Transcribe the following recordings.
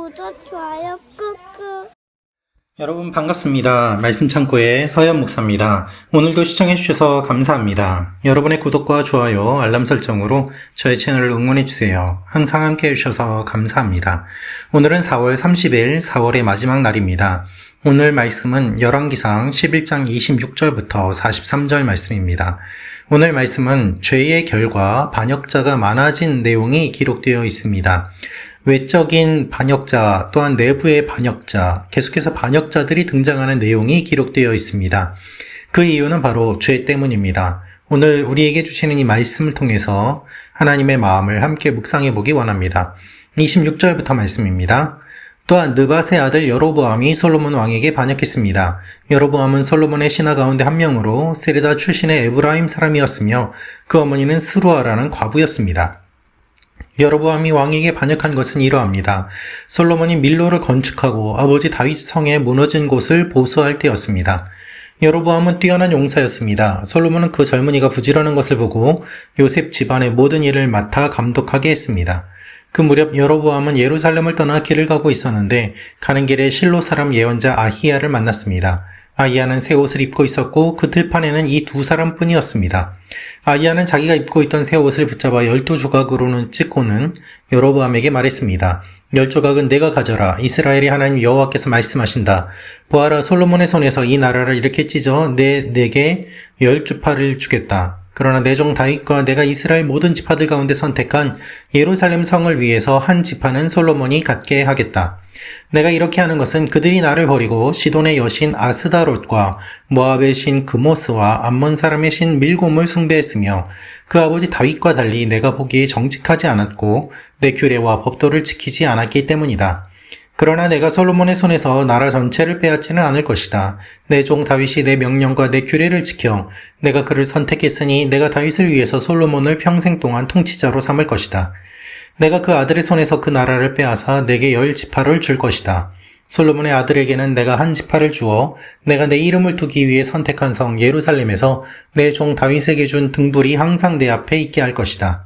구독, 좋아요 꾹꾹. 여러분 반갑습니다. 말씀창고의 서현 목사입니다. 오늘도 시청해주셔서 감사합니다. 여러분의 구독과 좋아요, 알람 설정으로 저희 채널을 응원해주세요. 항상 함께 해주셔서 감사합니다. 오늘은 4월 30일, 4월의 마지막 날입니다. 오늘 말씀은 열왕기상 11장 26절부터 43절 말씀입니다. 오늘 말씀은 죄의 결과 반역자가 많아진 내용이 기록되어 있습니다. 외적인 반역자 또한 내부의 반역자, 계속해서 반역자들이 등장하는 내용이 기록되어 있습니다. 그 이유는 바로 죄 때문입니다. 오늘 우리에게 주시는 이 말씀을 통해서 하나님의 마음을 함께 묵상해 보기 원합니다. 26절부터 말씀입니다. 또한 느밧의 아들 여로보암이 솔로몬 왕에게 반역했습니다. 여로보암은 솔로몬의 신하 가운데 한 명으로 세르다 출신의 에브라임 사람이었으며 그 어머니는 스루아라는 과부였습니다. 여로보암이 왕에게 반역한 것은 이러합니다. 솔로몬이 밀로를 건축하고 아버지 다윗 성에 무너진 곳을 보수할 때였습니다. 여로보암은 뛰어난 용사였습니다. 솔로몬은 그 젊은이가 부지런한 것을 보고 요셉 집안의 모든 일을 맡아 감독하게 했습니다. 그 무렵 여로보암은 예루살렘을 떠나 길을 가고 있었는데 가는 길에 실로 사람 예언자 아히야를 만났습니다. 아히야는 새 옷을 입고 있었고 그 들판에는 이 두 사람뿐이었습니다. 아히야는 자기가 입고 있던 새 옷을 붙잡아 12조각으로는 찢고는 여로보암에게 말했습니다. 10조각은 내가 가져라. 이스라엘의 하나님 여호와께서 말씀하신다. 보아라, 솔로몬의 손에서 이 나라를 이렇게 찢어 내게 10지파를 주겠다. 그러나 내 종 다윗과 내가 이스라엘 모든 지파들 가운데 선택한 예루살렘 성을 위해서 한 지파는 솔로몬이 갖게 하겠다. 내가 이렇게 하는 것은 그들이 나를 버리고 시돈의 여신 아스다롯과 모압의 신 그모스와 암몬 사람의 신 밀곰을 숭배했으며 그 아버지 다윗과 달리 내가 보기에 정직하지 않았고 내 규례와 법도를 지키지 않았기 때문이다. 그러나 내가 솔로몬의 손에서 나라 전체를 빼앗지는 않을 것이다. 내 종 다윗이 내 명령과 내 규례를 지켜 내가 그를 선택했으니 내가 다윗을 위해서 솔로몬을 평생 동안 통치자로 삼을 것이다. 내가 그 아들의 손에서 그 나라를 빼앗아 내게 10지파를 줄 것이다. 솔로몬의 아들에게는 내가 한 지파를 주어 내가 내 이름을 두기 위해 선택한 성 예루살렘에서 내 종 다윗에게 준 등불이 항상 내 앞에 있게 할 것이다.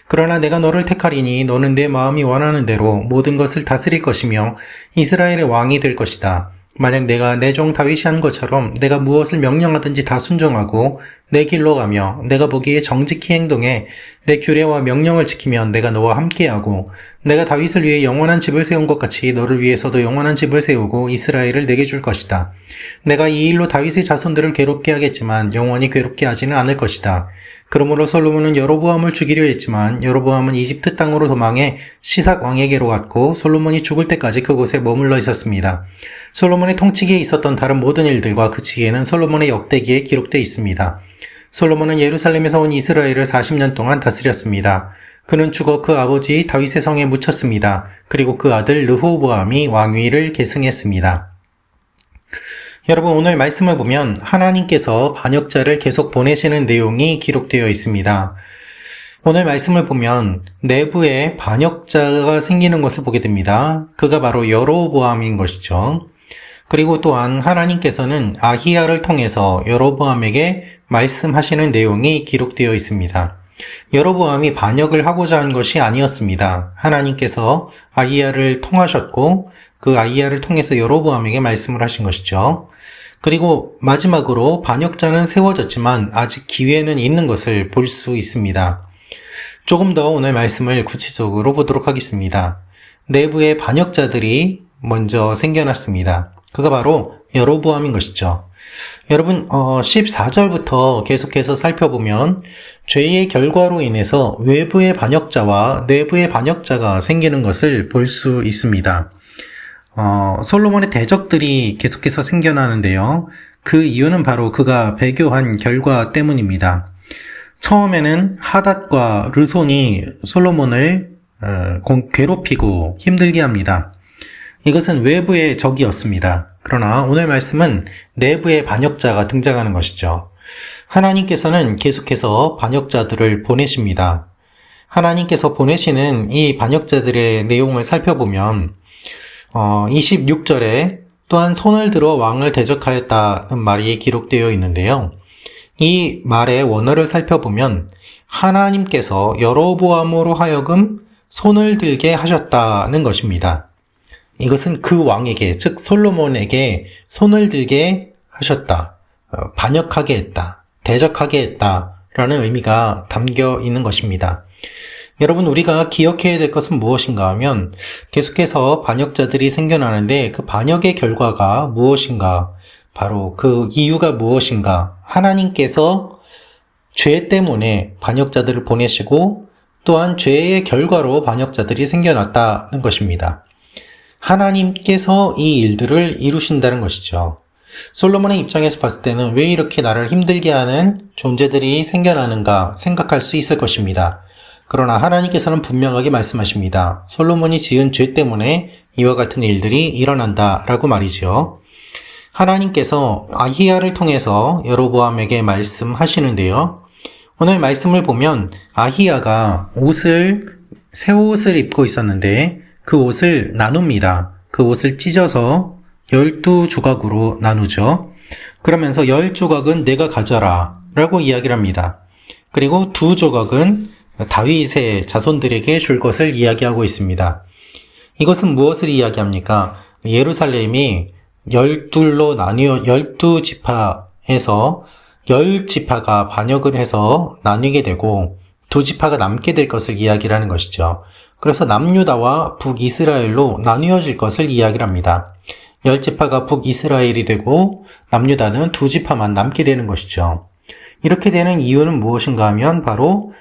그러나 내가 너를 택하리니 너는 내 마음이 원하는 대로 모든 것을 다스릴 것이며 이스라엘의 왕이 될 것이다. 만약 내가 내 종 다윗이 한 것처럼 내가 무엇을 명령하든지 다 순종하고 내 길로 가며 내가 보기에 정직히 행동해 내 규례와 명령을 지키면 내가 너와 함께하고 내가 다윗을 위해 영원한 집을 세운 것 같이 너를 위해서도 영원한 집을 세우고 이스라엘을 내게 줄 것이다. 내가 이 일로 다윗의 자손들을 괴롭게 하겠지만 영원히 괴롭게 하지는 않을 것이다. 그러므로 솔로몬은 여로보암을 죽이려 했지만 여로보암은 이집트 땅으로 도망해 시삭 왕에게로 갔고 솔로몬이 죽을 때까지 그곳에 머물러 있었습니다. 솔로몬의 통치기에 있었던 다른 모든 일들과 그 지혜는 솔로몬의 역대기에 기록되어 있습니다. 솔로몬은 예루살렘에서 온 이스라엘을 40년 동안 다스렸습니다. 그는 죽어 그 아버지 다윗의 성에 묻혔습니다. 그리고 그 아들 르호보암이 왕위를 계승했습니다. 여러분, 오늘 말씀을 보면 하나님께서 반역자를 계속 보내시는 내용이 기록되어 있습니다. 오늘 말씀을 보면 내부에 반역자가 생기는 것을 보게 됩니다. 그가 바로 여로보암인 것이죠. 그리고 또한 하나님께서는 아히야를 통해서 여로보암에게 말씀하시는 내용이 기록되어 있습니다. 여로보암이 반역을 하고자 한 것이 아니었습니다. 하나님께서 아히야를 통하셨고 그 아히야를 통해서 여로보암에게 말씀을 하신 것이죠. 그리고 마지막으로 반역자는 세워졌지만 아직 기회는 있는 것을 볼 수 있습니다. 조금 더 오늘 말씀을 구체적으로 보도록 하겠습니다. 내부의 반역자들이 먼저 생겨났습니다. 그가 바로 여로보암인 것이죠. 여러분, 14절부터 계속해서 살펴보면 죄의 결과로 인해서 외부의 반역자와 내부의 반역자가 생기는 것을 볼 수 있습니다. 솔로몬의 대적들이 계속해서 생겨나는데요. 그 이유는 바로 그가 배교한 결과 때문입니다. 처음에는 하닷과 르손이 솔로몬을 괴롭히고 힘들게 합니다. 이것은 외부의 적이었습니다. 그러나 오늘 말씀은 내부의 반역자가 등장하는 것이죠. 하나님께서는 계속해서 반역자들을 보내십니다. 하나님께서 보내시는 이 반역자들의 내용을 살펴보면 26절에 또한 손을 들어 왕을 대적하였다는 말이 기록되어 있는데요. 이 말의 원어를 살펴보면 하나님께서 여로보암으로 하여금 손을 들게 하셨다는 것입니다. 이것은 그 왕에게, 즉 솔로몬에게 손을 들게 하셨다. 반역하게 했다. 대적하게 했다. 라는 의미가 담겨 있는 것입니다. 여러분, 우리가 기억해야 될 것은 무엇인가 하면 계속해서 반역자들이 생겨나는데 그 반역의 결과가 무엇인가, 바로 그 이유가 무엇인가, 하나님께서 죄 때문에 반역자들을 보내시고 또한 죄의 결과로 반역자들이 생겨났다는 것입니다. 하나님께서 이 일들을 이루신다는 것이죠. 솔로몬의 입장에서 봤을 때는 왜 이렇게 나를 힘들게 하는 존재들이 생겨나는가 생각할 수 있을 것입니다. 그러나 하나님께서는 분명하게 말씀하십니다. 솔로몬이 지은 죄 때문에 이와 같은 일들이 일어난다라고 말이죠. 하나님께서 아히야를 통해서 여로보암에게 말씀하시는데요. 오늘 말씀을 보면 아히야가 새 옷을 입고 있었는데 그 옷을 나눕니다. 그 옷을 찢어서 12조각으로 나누죠. 그러면서 10조각은 내가 가져라 라고 이야기를 합니다. 그리고 2조각은 다윗의 자손들에게 줄 것을 이야기하고 있습니다. 이것은 무엇을 이야기합니까? 예루살렘이 12로 나뉘어 12지파에서 10지파가 반역을 해서 나뉘게 되고 2지파가 남게 될 것을 이야기를 하는 것이죠. 그래서 남유다와 북이스라엘로 나뉘어질 것을 이야기를 합니다. 10지파가 북이스라엘이 되고 남유다는 2지파만 남게 되는 것이죠. 이렇게 되는 이유는 무엇인가 하면 바로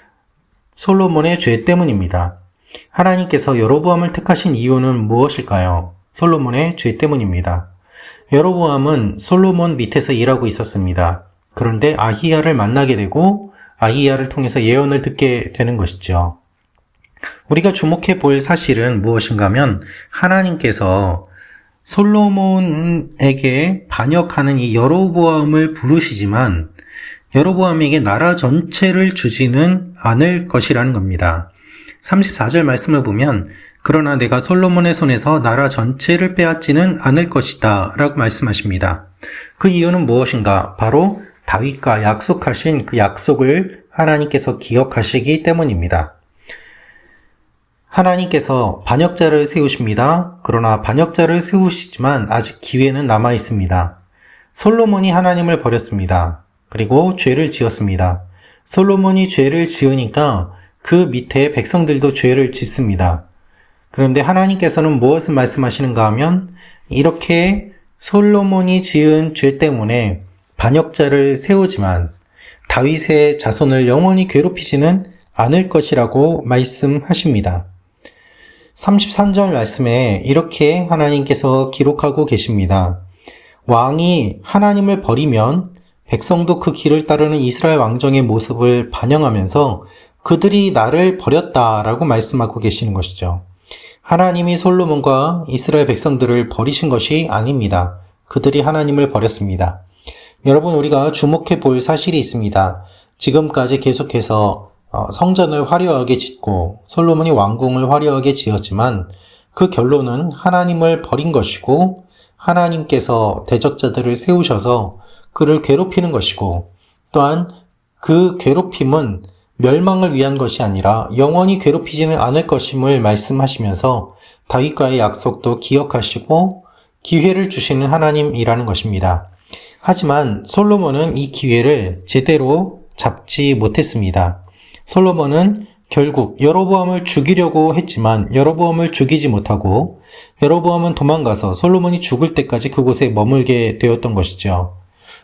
솔로몬의 죄 때문입니다. 하나님께서 여로보암을 택하신 이유는 무엇일까요? 솔로몬의 죄 때문입니다. 여로보암은 솔로몬 밑에서 일하고 있었습니다. 그런데 아히야를 만나게 되고 아히야를 통해서 예언을 듣게 되는 것이죠. 우리가 주목해 볼 사실은 무엇인가 하면 하나님께서 솔로몬에게 반역하는 이 여로보암을 부르시지만 여로보암에게 나라 전체를 주지는 않을 것이라는 겁니다. 34절 말씀을 보면 그러나 내가 솔로몬의 손에서 나라 전체를 빼앗지는 않을 것이다 라고 말씀하십니다. 그 이유는 무엇인가? 바로 다윗과 약속하신 그 약속을 하나님께서 기억하시기 때문입니다. 하나님께서 반역자를 세우십니다. 그러나 반역자를 세우시지만 아직 기회는 남아 있습니다. 솔로몬이 하나님을 버렸습니다. 그리고 죄를 지었습니다. 솔로몬이 죄를 지으니까 그 밑에 백성들도 죄를 짓습니다. 그런데 하나님께서는 무엇을 말씀하시는가 하면 이렇게 솔로몬이 지은 죄 때문에 반역자를 세우지만 다윗의 자손을 영원히 괴롭히지는 않을 것이라고 말씀하십니다. 33절 말씀에 이렇게 하나님께서 기록하고 계십니다. 왕이 하나님을 버리면 백성도 그 길을 따르는 이스라엘 왕정의 모습을 반영하면서 그들이 나를 버렸다라고 말씀하고 계시는 것이죠. 하나님이 솔로몬과 이스라엘 백성들을 버리신 것이 아닙니다. 그들이 하나님을 버렸습니다. 여러분, 우리가 주목해 볼 사실이 있습니다. 지금까지 계속해서 성전을 화려하게 짓고 솔로몬이 왕궁을 화려하게 지었지만 그 결론은 하나님을 버린 것이고 하나님께서 대적자들을 세우셔서 그를 괴롭히는 것이고 또한 그 괴롭힘은 멸망을 위한 것이 아니라 영원히 괴롭히지는 않을 것임을 말씀하시면서 다윗과의 약속도 기억하시고 기회를 주시는 하나님이라는 것입니다. 하지만 솔로몬은 이 기회를 제대로 잡지 못했습니다. 솔로몬은 결국 여로보암을 죽이려고 했지만 여로보암을 죽이지 못하고 여로보암은 도망가서 솔로몬이 죽을 때까지 그곳에 머물게 되었던 것이죠.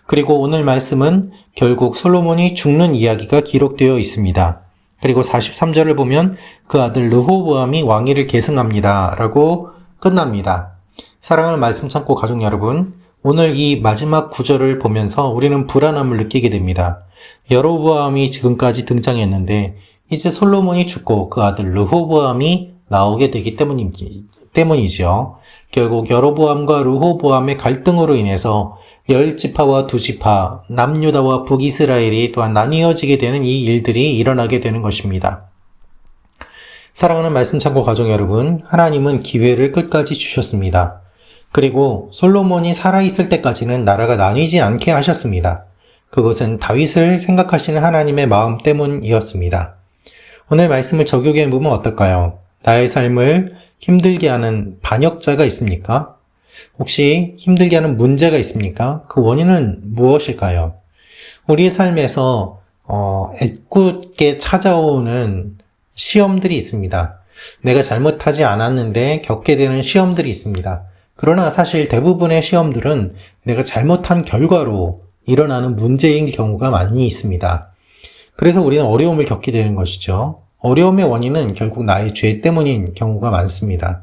그리고 오늘 말씀은 결국 솔로몬이 죽는 이야기가 기록되어 있습니다. 그리고 43절을 보면 그 아들 르호보암이 왕위를 계승합니다 라고 끝납니다. 사랑하는 말씀 참고 가족 여러분, 오늘 이 마지막 구절을 보면서 우리는 불안함을 느끼게 됩니다. 여로보암이 지금까지 등장했는데 이제 솔로몬이 죽고 그 아들 르호보암이 나오게 되기 때문이죠. 결국 여로보암과 르호보암의 갈등으로 인해서 10지파와 2지파, 남유다와 북이스라엘이 또한 나뉘어지게 되는 이 일들이 일어나게 되는 것입니다. 사랑하는 말씀 참고 가족 여러분, 하나님은 기회를 끝까지 주셨습니다. 그리고 솔로몬이 살아있을 때까지는 나라가 나뉘지 않게 하셨습니다. 그것은 다윗을 생각하시는 하나님의 마음 때문이었습니다. 오늘 말씀을 적용해 보면 어떨까요? 나의 삶을 힘들게 하는 반역자가 있습니까? 혹시 힘들게 하는 문제가 있습니까? 그 원인은 무엇일까요? 우리의 삶에서 애꿎게 찾아오는 시험들이 있습니다. 내가 잘못하지 않았는데 겪게 되는 시험들이 있습니다. 그러나 사실 대부분의 시험들은 내가 잘못한 결과로 일어나는 문제인 경우가 많이 있습니다. 그래서 우리는 어려움을 겪게 되는 것이죠. 어려움의 원인은 결국 나의 죄 때문인 경우가 많습니다.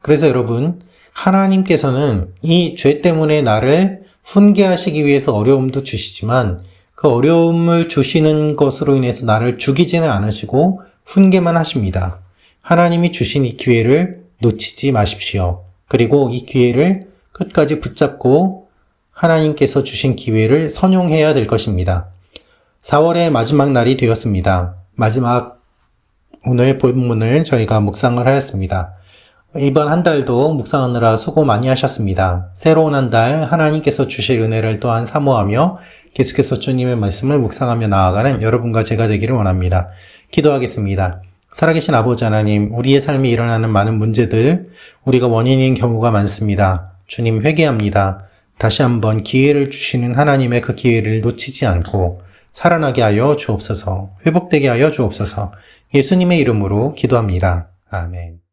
그래서 여러분, 하나님께서는 이 죄 때문에 나를 훈계하시기 위해서 어려움도 주시지만 그 어려움을 주시는 것으로 인해서 나를 죽이지는 않으시고 훈계만 하십니다. 하나님이 주신 이 기회를 놓치지 마십시오. 그리고 이 기회를 끝까지 붙잡고 하나님께서 주신 기회를 선용해야 될 것입니다. 4월의 마지막 날이 되었습니다. 마지막 오늘 본문을 저희가 묵상을 하였습니다. 이번 한 달도 묵상하느라 수고 많이 하셨습니다. 새로운 한 달 하나님께서 주실 은혜를 또한 사모하며 계속해서 주님의 말씀을 묵상하며 나아가는 여러분과 제가 되기를 원합니다. 기도하겠습니다. 살아계신 아버지 하나님, 우리의 삶에 일어나는 많은 문제들, 우리가 원인인 경우가 많습니다. 주님 회개합니다. 다시 한번 기회를 주시는 하나님의 그 기회를 놓치지 않고 살아나게 하여 주옵소서, 회복되게 하여 주옵소서, 예수님의 이름으로 기도합니다. 아멘.